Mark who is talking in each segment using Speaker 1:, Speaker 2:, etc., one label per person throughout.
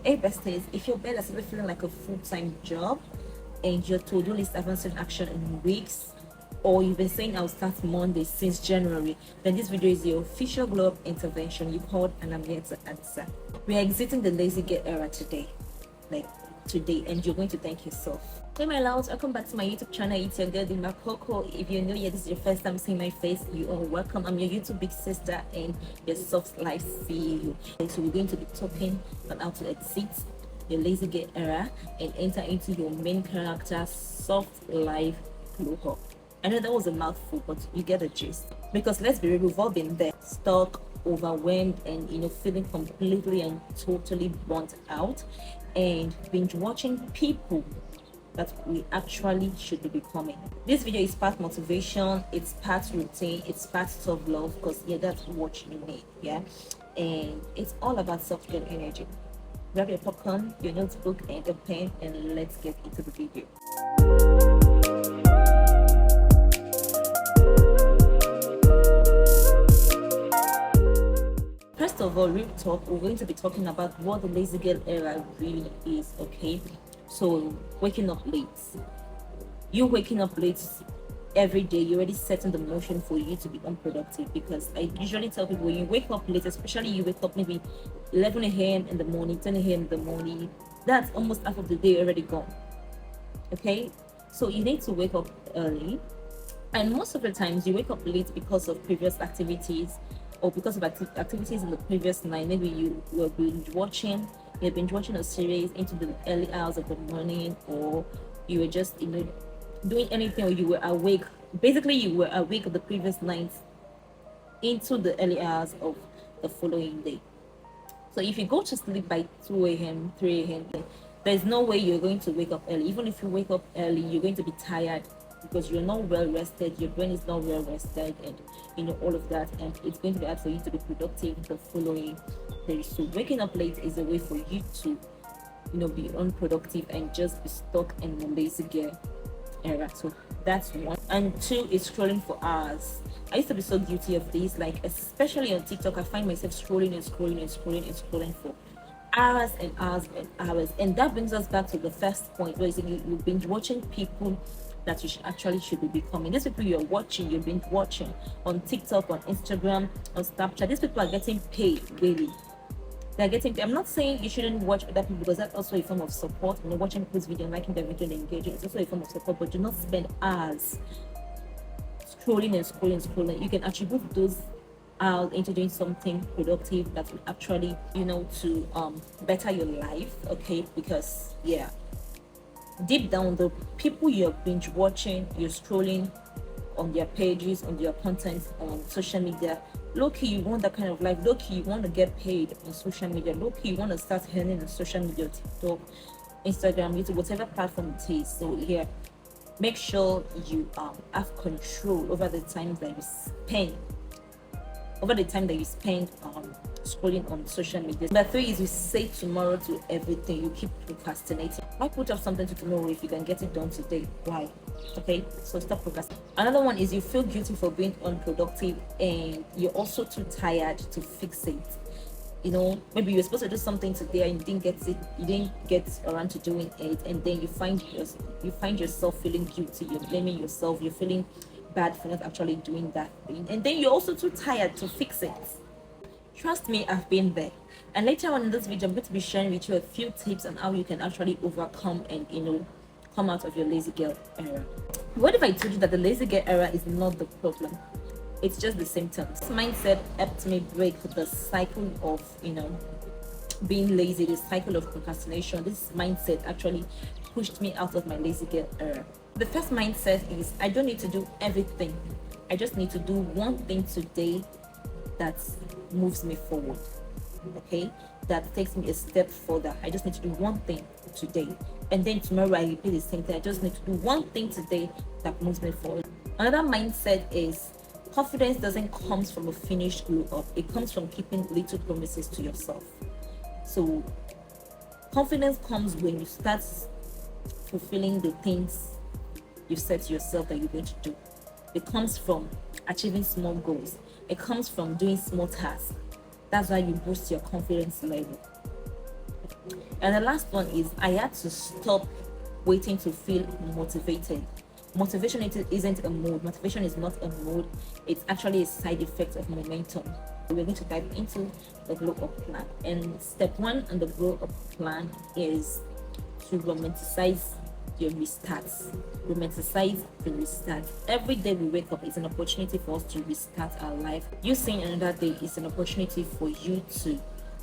Speaker 1: Hey besties, if your bed is still feeling like a full-time job and your to-do list haven't seen action in weeks, or you've been saying I'll start Monday since January, then this video is your official glow up intervention. You called and I'm here to answer. We are exiting the lazy girl era today. Like today, and you're going to thank yourself. Hey my loves, welcome back to my YouTube channel. It's your girl Dinmacoco. If you're new here, this is your first time seeing my face, you are welcome. I'm your YouTube big sister and your soft life CEO. And so we're going to be talking on how to exit your lazy girl era and enter into your main character soft life glow up. I know that was a mouthful, but you get the gist. Because let's be real, we've all been there, stuck, overwhelmed, and feeling completely and totally burnt out, and binge watching people that we actually should be becoming. This video is part motivation, it's part routine, it's part self-love, because that's what you need. And it's all about self-care energy. Grab your popcorn, your notebook, and a pen, and let's get into the video. First of all, real talk, we're going to be talking about what the lazy girl era really is, okay? So, waking up late. You waking up late every day, you're already setting the motion for you to be unproductive, because I usually tell people when you wake up late, especially you wake up maybe 11 a.m. in the morning, 10 a.m. in the morning, that's almost half of the day already gone, okay? So you need to wake up early, and most of the times you wake up late because of previous activities or because of activities in the previous night. Maybe you were binge watching a series into the early hours of the morning, or you were just doing anything, or you were awake. Basically, you were awake the previous night into the early hours of the following day. So if you go to sleep by 2 a.m., 3 a.m., there's no way you're going to wake up early. Even if you wake up early, you're going to be tired because you're not well rested, your brain is not well rested, and all of that, and it's going to be hard for you to be productive the following day. So waking up late is a way for you to be unproductive and just be stuck in the lazy girl era. So that's one. And two is scrolling for hours. I used to be so guilty of this, like especially on TikTok. I find myself scrolling and scrolling and scrolling and scrolling for hours and hours and hours. And that brings us back to the first point, where you've been watching people that you should be becoming. These people you're watching, you've been watching on TikTok, on Instagram, on Snapchat. These people are getting paid really. They're getting paid. I'm not saying you shouldn't watch other people, because that's also a form of support. Watching people's video and liking their video and engaging, it's also a form of support, but do not spend hours scrolling and scrolling and scrolling. You can attribute those hours into doing something productive that will actually to better your life, okay? Because deep down, the people you're binge watching, you're scrolling on their pages, on their content on social media, low-key you want that kind of life. Low-key you want to get paid on social media. Low-key you want to start earning on social media, TikTok, Instagram, YouTube, whatever platform it is. So make sure you have control over the time that you spend scrolling on social media. Number three is you say tomorrow to everything. You keep procrastinating. Why put off something to tomorrow if you can get it done today? Why? Okay, so stop procrastinating. Another one is you feel guilty for being unproductive, and you're also too tired to fix it. Maybe you're supposed to do something today and you didn't get around to doing it, and then you find yourself feeling guilty. You're blaming yourself. You're feeling bad for not actually doing that thing, and then you're also too tired to fix it. Trust me, I've been there. And later on in this video, I'm going to be sharing with you a few tips on how you can actually overcome and come out of your lazy girl era. What if I told you that the lazy girl era is not the problem? It's just the symptoms. This mindset helped me break the cycle of being lazy, the cycle of procrastination. This mindset actually pushed me out of my lazy girl era. The first mindset is I don't need to do everything. I just need to do one thing today that moves me forward, okay, that takes me a step further. I just need to do one thing today, and then tomorrow I repeat the same thing. I just need to do one thing today that moves me forward. Another mindset is confidence doesn't come from a finished glow up. It comes from keeping little promises to yourself. So confidence comes when you start fulfilling the things you set to yourself that you're going to do. It comes from achieving small goals. It comes from doing small tasks. That's why you boost your confidence level. And the last one is I had to stop waiting to feel motivated. Motivation isn't a mood. Motivation is not a mood. It's actually a side effect of momentum. We're going to dive into the glow up plan. And step one on the glow up plan is to romanticize your restarts. Romanticize the restart. Every day we wake up is an opportunity for us to restart our life. You seeing another day is an opportunity for you to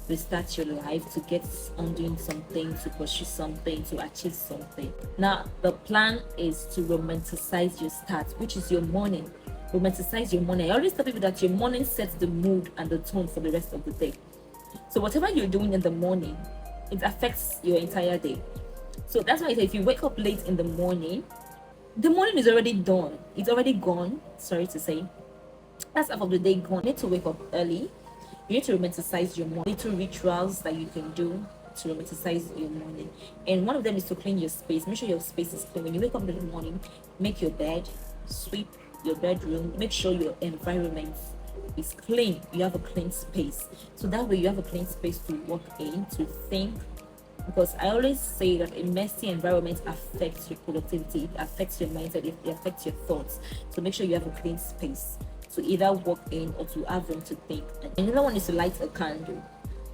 Speaker 1: restart your life, to get on doing something, to pursue something, to achieve something. Now, the plan is to romanticize your start, which is your morning. Romanticize your morning. I always tell people that your morning sets the mood and the tone for the rest of the day. So whatever you're doing in the morning, it affects your entire day. So that's why I say if you wake up late in the morning is already done. It's already gone. Sorry to say. That's half of the day gone. You need to wake up early. You need to romanticize your morning. Little rituals that you can do to romanticize your morning. And one of them is to clean your space. Make sure your space is clean. When you wake up in the morning, make your bed, sweep your bedroom, make sure your environment is clean. You have a clean space. So that way you have a clean space to walk in, to think, because I always say that a messy environment affects your productivity, it affects your mindset, it affects your thoughts. So make sure you have a clean space to either walk in or to have room to think. And another one is to light a candle.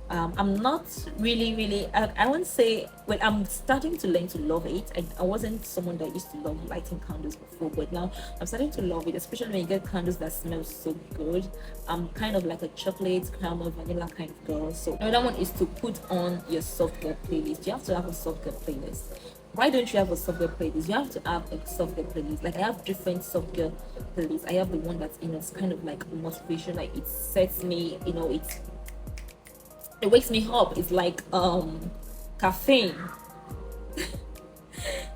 Speaker 1: I'm not really, I won't say, well, I'm starting to learn to love it. I wasn't someone that used to love lighting candles before, but now I'm starting to love it, especially when you get candles that smell so good. I'm kind of like a chocolate, caramel, vanilla kind of girl. So another one is to put on your software playlist. You have to have a software playlist. Why don't you have a software playlist? You have to have a software playlist. Like I have different software playlists. I have the one that's, it's kind of like motivation, like it sets me, it wakes me up. It's like caffeine.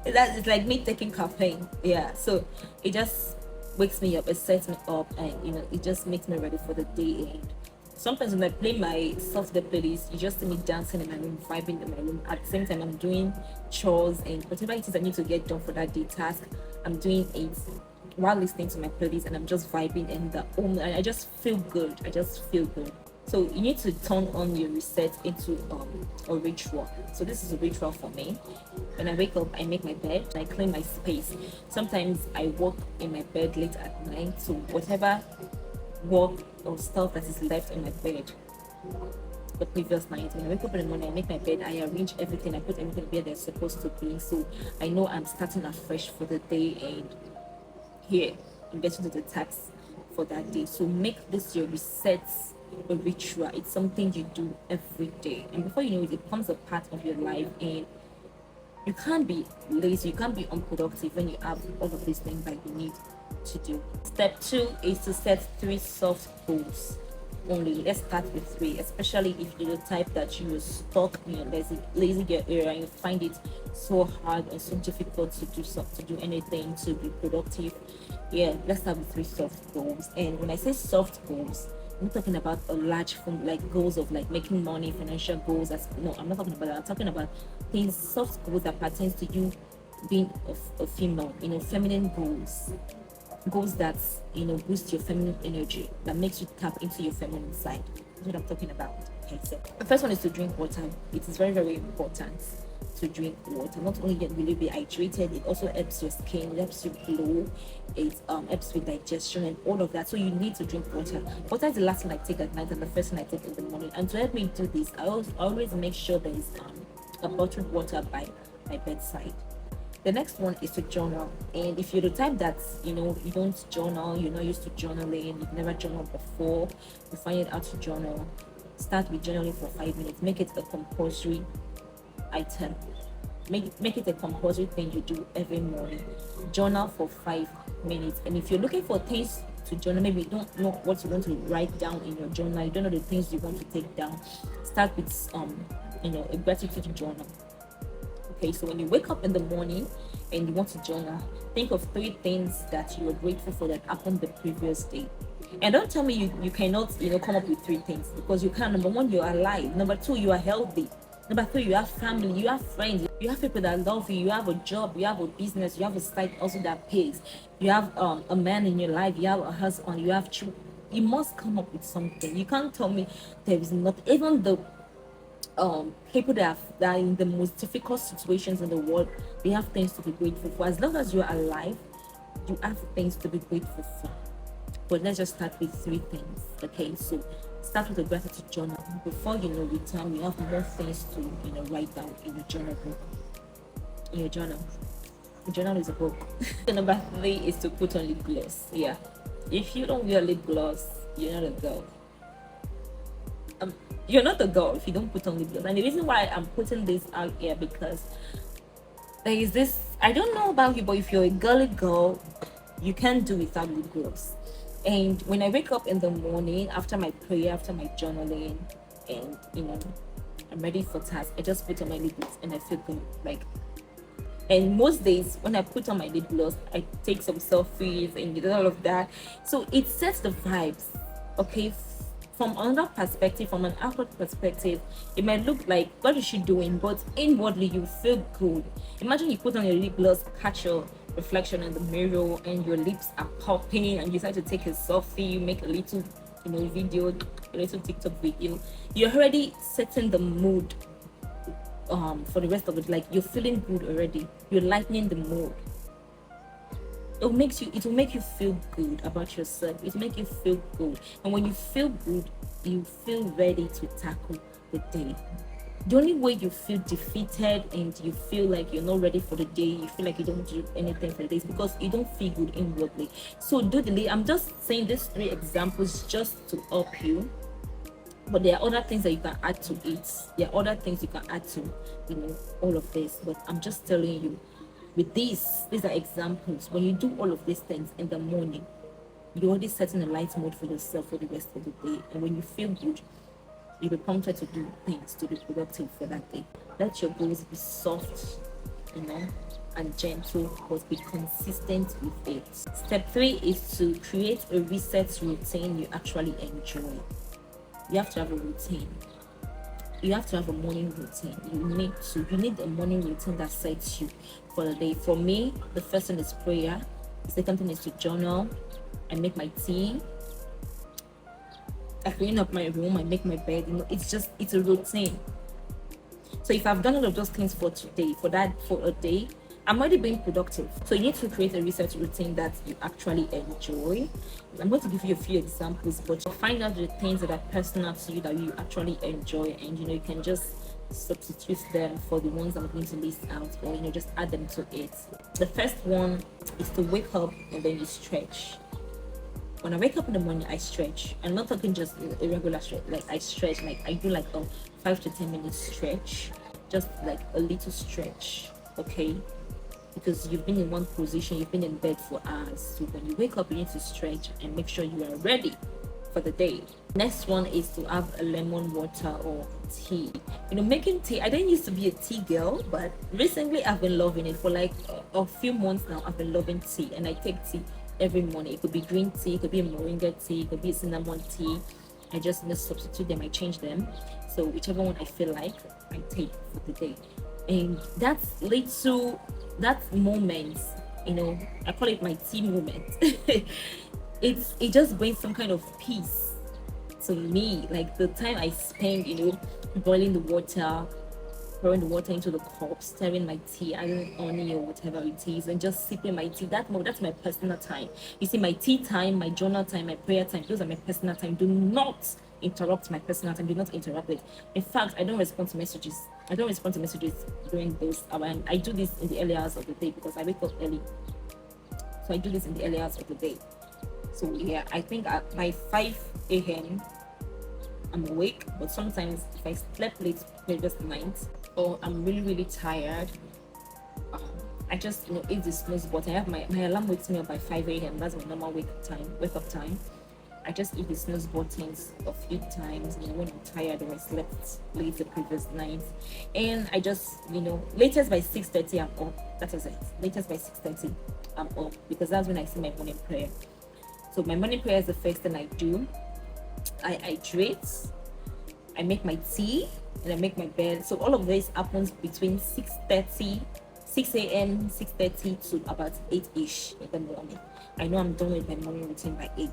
Speaker 1: It's like me taking caffeine. Yeah. So it just wakes me up, it sets me up, and it just makes me ready for the day. And sometimes when I play my software playlist, you just see me dancing in my room, vibing in my room. At the same time, I'm doing chores and whatever it is I need to get done for that day task, I'm doing it while listening to my playlist, and I'm just vibing in the home, and I just feel good. I just feel good. So you need to turn on your reset into a ritual. So this is a ritual for me. When I wake up, I make my bed, I clean my space. Sometimes I walk in my bed late at night, so whatever work or stuff that is left in my bed the previous night, when I wake up in the morning, I make my bed, I arrange everything, I put everything where they're supposed to be, so I know I'm starting afresh for the day, and here I'm getting to the tasks for that day. So make this your resets, a ritual. It's something you do every day, and before you know it, it becomes a part of your life. And you can't be lazy, you can't be unproductive when you have all of these things that you need to do. Step two is to set 3 soft goals only. Let's start with 3, especially if you're the type that you are stuck in your lazy girl area and you find it so hard and so difficult to do anything, to be productive. Yeah, let's start with 3 soft goals. And when I say soft goals, I'm not talking about a large form, like goals of like making money, financial goals. No, I'm not talking about that. I'm talking about things, soft goals that pertains to you being a female, feminine goals that boost your feminine energy, that makes you tap into your feminine side. That's what I'm talking about. Okay, so the first one is to drink water. It is very, very important to drink water. Not only will you be hydrated, it also helps your skin, it helps you glow, it helps with digestion and all of that. So you need to drink water. Water is the last thing I take at night and the first thing I take in the morning. And to help me do this, I always make sure there is a bottled water by my bedside. The next one is to journal. And if you're the type that you don't journal, you're not used to journaling, you've never journaled before, you find it hard to journal, start with journaling for 5 minutes. Make it a compulsory item. Make it a compulsory thing you do every morning. Journal for 5 minutes. And if you're looking for things to journal, maybe you don't know what you want to write down in your journal, you don't know the things you want to take down, start with a gratitude journal. Okay, so when you wake up in the morning and you want to journal, think of 3 things that you are grateful for that happened the previous day. And don't tell me you cannot come up with 3 things, because you can. Number 1, you're alive. Number 2, you are healthy. Number 3, you have family, you have friends, you have people that love you, you have a job, you have a business, you have a site also that pays, you have a man in your life, you have a husband, you have children. You must come up with something. You can't tell me there is not. Even People that are in the most difficult situations in the world, they have things to be grateful for. As long as you're alive, you have things to be grateful for. But let's just start with three things. Okay, so start with a gratitude journal. Before you know, with time, you have more things to write down in your journal book. In your journal, the journal is a book. The number three is to put on lip gloss. Yeah, if you don't wear lip gloss, you're not a girl. You're not a girl if you don't put on lip gloss. And the reason why I'm putting this out here, because there is this, I don't know about you, but if you're a girly girl, you can't do without lip gloss. And when I wake up in the morning after my prayer, after my journaling, and I'm ready for task, I just put on my lip gloss and I feel good. Like, and most days when I put on my lip gloss, I take some selfies and do all of that. So it sets the vibes. Okay. From another perspective, from an outward perspective, it might look like what is she doing, but inwardly you feel good. Imagine you put on your lip gloss, catch your reflection in the mirror, and your lips are popping, and you decide to take a selfie, make a little, video, a little TikTok video. You're already setting the mood for the rest of it. Like, you're feeling good already. You're lightening the mood. It will make you feel good about yourself. It will make you feel good. And when you feel good, you feel ready to tackle the day. The only way you feel defeated and you feel like you're not ready for the day, you feel like you don't do anything for the day, is because you don't feel good inwardly. So I'm just saying these three examples just to help you. But there are other things that you can add to it. There are other things you can add to, all of this. But I'm just telling you, with these are examples. When you do all of these things in the morning, you're already setting a light mode for yourself for the rest of the day. And when you feel good, you'll be prompted to do things to be productive for that day. Let your goals be soft, and gentle, but be consistent with it. Step 3 is to create a reset routine you actually enjoy. You have to have a routine. You have to have a morning routine. You need a morning routine that sets you for the day. For me, the first thing is prayer. The second thing is to journal. I make my tea. I clean up my room. I make my bed. It's a routine. So if I've done all of those things for a day, I'm already being productive. So you need to create a research routine that you actually enjoy. I'm going to give you a few examples, but find out the things that are personal to you that you actually enjoy, and you can just substitute them for the ones I'm going to list out, or just add them to it. The first one is to wake up and then you stretch. When I wake up in the morning, I stretch. I'm not talking just a regular stretch. Like, I stretch, like I do like a 5 to 10 minute stretch, just like a little stretch. Okay, because you've been in one position, you've been in bed for hours. So when you wake up, you need to stretch and make sure you are ready for the day. Next one is to have a lemon water or tea. Making tea, I didn't used to be a tea girl, but recently I've been loving it. For like a few months now, I've been loving tea, and I take tea every morning. It could be green tea, it could be a moringa tea, it could be a cinnamon tea. I just substitute them, I change them. So whichever one I feel like, I take for the day. And that moment, I call it my tea moment. it just brings some kind of peace to me. Like, the time I spend, boiling the water, pouring the water into the cup, stirring my tea, adding honey or whatever it is, and just sipping my tea. That's my personal time. You see, my tea time, my journal time, my prayer time, those are my personal time. Do not interrupt my personal time. Do not interrupt it. In fact, I don't respond to messages. During those hours. I do this in the early hours of the day because I wake up early. So I do this in the early hours of the day. So yeah, I think by 5 a.m. I'm awake. But sometimes if I slept late previous night, or I'm really, really tired, I just hit the snooze button. I have my alarm wakes me up by 5 a.m. That's my normal wake up time. I just hit the snooze buttons a few times, when I'm tired or I slept late the previous night. And I just, latest by 6:30 I'm up. That is it. Latest by 6:30 I'm up, because that's when I say my morning prayer. So my morning prayer is the first thing I do. I hydrate, I make my tea, and I make my bed. So all of this happens between 6 a.m., 6:30 to about 8-ish in the morning. I know I'm done with my morning routine by 8.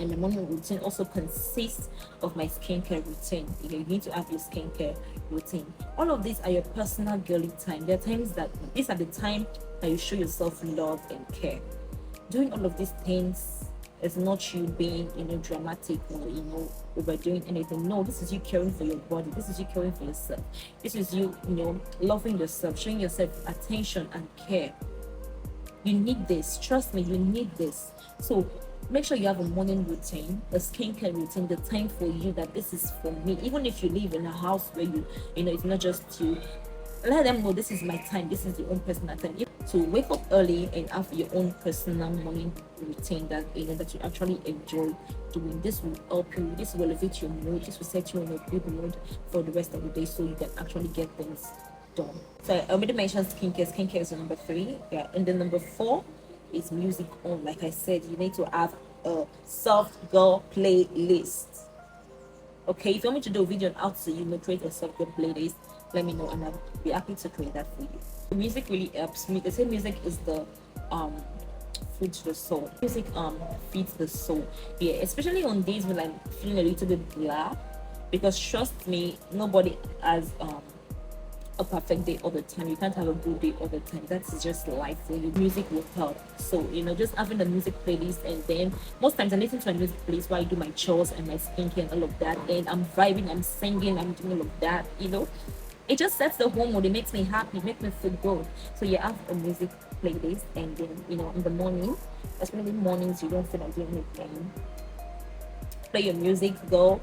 Speaker 1: And my morning routine also consists of my skincare routine. You need to have your skincare routine. All of these are your personal girly time. There are times that these are the time that you show yourself love and care. Doing all of these things is not you being, dramatic or overdoing anything. No, this is you caring for your body. This is you caring for yourself. This is you, loving yourself, showing yourself attention and care. You need this. Trust me, you need this. So make sure you have a morning routine, a skincare routine, the time for you that this is for me. Even if you live in a house where it's not just you, let them know this is my time, this is your own personal time. So wake up early and have your own personal morning routine that that you actually enjoy doing. This will help you, this will elevate your mood, this will set you in a good mood for the rest of the day so you can actually get things done. So I already mentioned skincare. Skincare is number 3. Yeah, and then number 4 is music on. Like I said, you need to have a soft girl playlist. Okay, if you want me to do a video on how to create a soft girl playlist, let me know and I'll be happy to create that for you. Music really helps me. They say music is the food to the soul. Music feeds the soul. Yeah, especially on days when I'm feeling a little bit blah, because trust me, nobody has a perfect day all the time. You can't have a good day all the time. That's just life for you. Music will help. So just having the music playlist, and then most times I listen to a music playlist while I do my chores and my skincare and all of that, and I'm vibing, I'm singing, I'm doing all of that. It just sets the whole mood. It makes me happy, makes me feel good. So you have a music playlist, and then in the morning, especially mornings, you don't feel like doing anything. Play your music, go,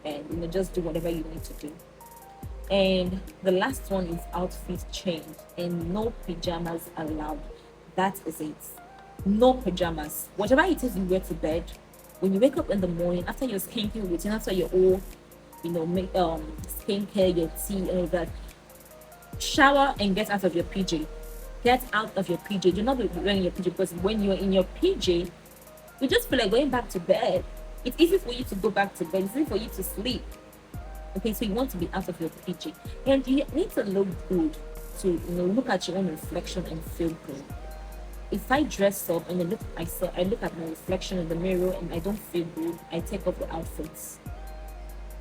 Speaker 1: and just do whatever you need to do. And the last one is outfit change, and no pajamas allowed. That is it. No pajamas. Whatever it is you wear to bed, when you wake up in the morning, after your skincare routine, after your whole, make skincare, your tea, all that, shower and get out of your PJ. Get out of your PJ. Do not be wearing your PJ, because when you're in your PJ, you just feel like going back to bed. It's easy for you to go back to bed. It's easy for you to sleep. Okay, so you want to be out of your PJ, and you need to look good to look at your own reflection and feel good. If I dress up and I look at my reflection in the mirror and I don't feel good, I take off the outfits.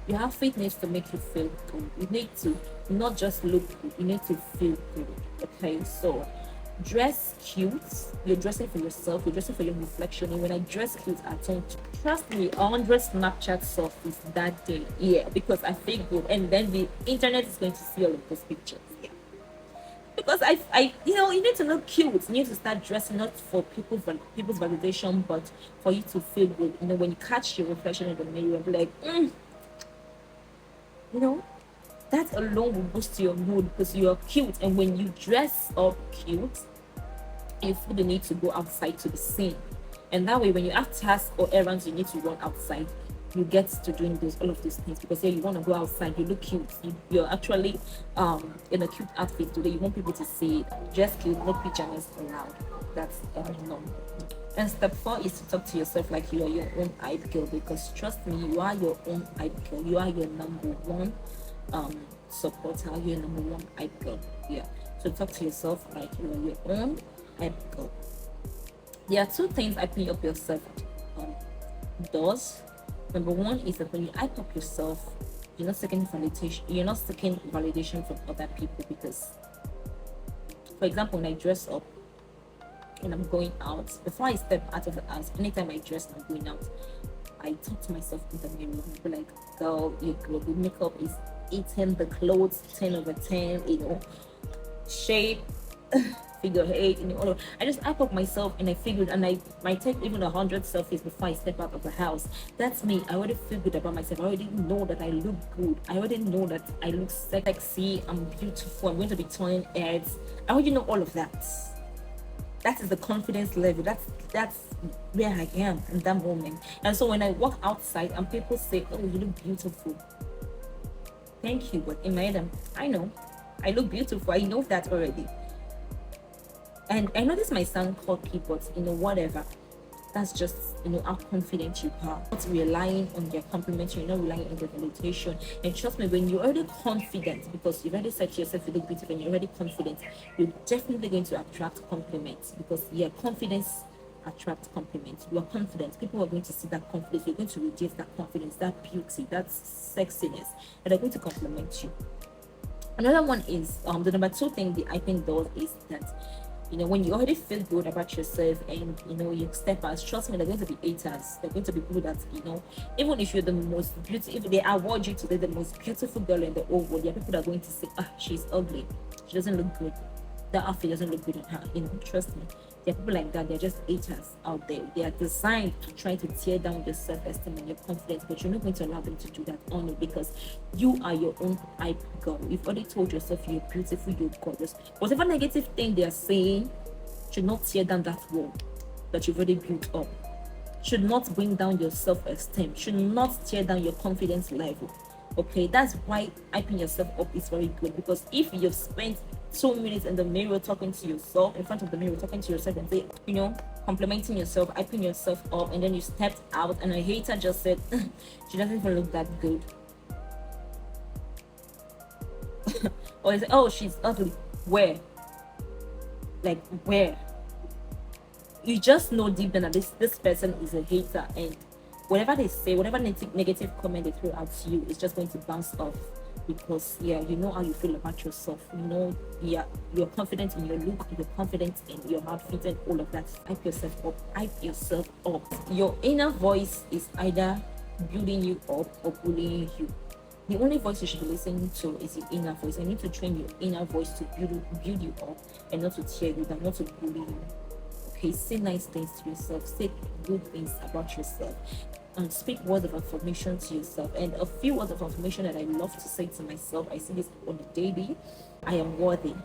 Speaker 1: Your outfit needs to make you feel good. You need to not just look good, you need to feel good. Okay, so dress cute. You're dressing for yourself, you're dressing for your reflection. And when I dress cute, I don't, trust me, 100 Snapchat selfies that day. Yeah, because I feel good. And then the internet is going to see all of those pictures. Yeah. Because you need to look cute. You need to start dressing not for people's validation, but for you to feel good. When you catch your reflection in the mirror, and be like, that alone will boost your mood, because you're cute. And when you dress up cute, you feel the need to go outside to be seen. And that way, when you have tasks or errands you need to run outside, you get to doing all of these things, because you want to go outside, you look cute, you're actually in a cute outfit today. You want people to see it. Dress cute, no pajamas allowed. That's no. And step 4 is to talk to yourself like you are your own hype girl, because trust me, you are your own hype girl. You are your number one supporter. You're number one hype girl. Yeah. So talk to yourself like you are your own hype girl. There are 2 things hyping up yourself does. Number 1 is that when you hype up yourself, you're not seeking validation. You're not seeking validation from other people, because, for example, when I dress up and I'm going out, before I step out of the house, anytime I dress and I'm going out, I talk to myself in the mirror and be like, girl, your makeup is eating the clothes 10 over 10, shape, figure 8, I just hype up myself, and I figured, and I might take even 100 selfies before I step out of the house. That's me. I already feel good about myself. I already know that I look good. I already know that I look sexy. I'm beautiful. I'm going to be turning heads. I already know all of that. That is the confidence level. That's where I am in that moment. And so when I walk outside and people say, oh, you look beautiful, thank you, but in my head, I know I look beautiful. I know that already. And I know this might sound cocky, but whatever. That's just how confident you are. Not relying on their compliments, you're not relying on their validation. And trust me, when you're already confident, because you've already said to yourself you look beautiful and you're already confident, you're definitely going to attract compliments, because confidence attract compliments. You are confident. People are going to see that confidence. You're going to radiate that confidence, that beauty, that sexiness, and they're going to compliment you. Another one is the number two thing the hyping does is that, when you already feel good about yourself and you step out, trust me, they're going to be haters. They're going to be people that, even if you're the most beautiful, if they award you today the most beautiful girl in the whole world, there are people that are going to say, she's ugly, she doesn't look good, that outfit doesn't look good on her. Trust me, there are people like that. They're just haters out there. They are designed to try to tear down your self-esteem and your confidence, but you're not going to allow them to do that only because you are your own hype girl. You've already told yourself you're beautiful, you're gorgeous. Whatever negative thing they are saying should not tear down that wall that you've already built up. Should not bring down your self-esteem. Should not tear down your confidence level. Okay, that's why hyping yourself up is very good, because if you've spent 2 minutes in the mirror talking to yourself, in front of the mirror talking to yourself and say, complimenting yourself, hyping yourself up, and then you stepped out and a hater just said, she doesn't even look that good. Or you say, oh, she's ugly. Where? Like, where? You just know deep down that this person is a hater, and whatever they say, whatever negative comment they throw at you is just going to bounce off, because you know how you feel about yourself. You're confident in your look, you're confident in your outfit and all of that. Hype yourself up. Hype yourself up. Your inner voice is either building you up or bullying you. The only voice you should be listening to is your inner voice. I need to train your inner voice to build you up and not to tear you down, not to bully you. Okay, say nice things to yourself, say good things about yourself, and speak words of affirmation to yourself. And a few words of affirmation that I love to say to myself, I say this on the daily: I am worthy,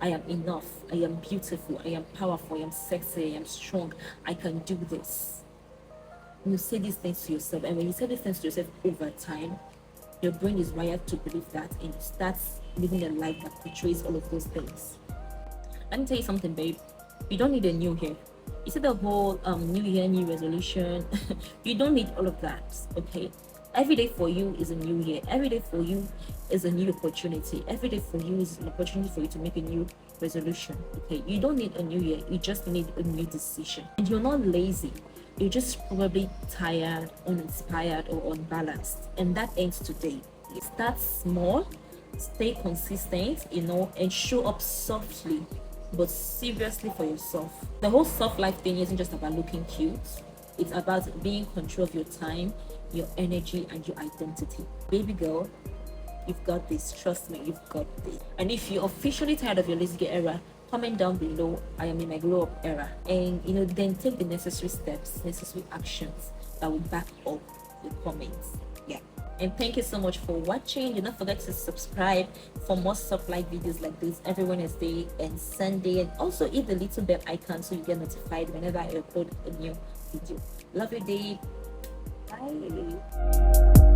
Speaker 1: I am enough, I am beautiful, I am powerful, I am sexy, I am strong, I can do this. You say these things to yourself, and when you say these things to yourself over time, your brain is wired to believe that, and it starts living a life that portrays all of those things. Let me tell you something, babe. You don't need a new hair. You see the whole new year, new resolution. You don't need all of that, okay? Every day for you is a new year. Every day for you is a new opportunity. Every day for you is an opportunity for you to make a new resolution, okay? You don't need a new year. You just need a new decision. And you're not lazy. You're just probably tired, uninspired, or unbalanced. And that ends today. Start small, stay consistent, and show up softly but seriously for yourself. The whole soft life thing isn't just about looking cute. It's about being in control of your time, your energy, and your identity. Baby girl, you've got this. Trust me, you've got this. And if you're officially tired of your lazy girl era, comment down below, I am in my glow up era. And then take the necessary steps, necessary actions that will back up the comments. Yeah. And thank you so much for watching. Do not forget to subscribe for more soft life videos like this every Wednesday and Sunday, and also hit the little bell icon so you get notified whenever I upload a new video. Love your day. Bye.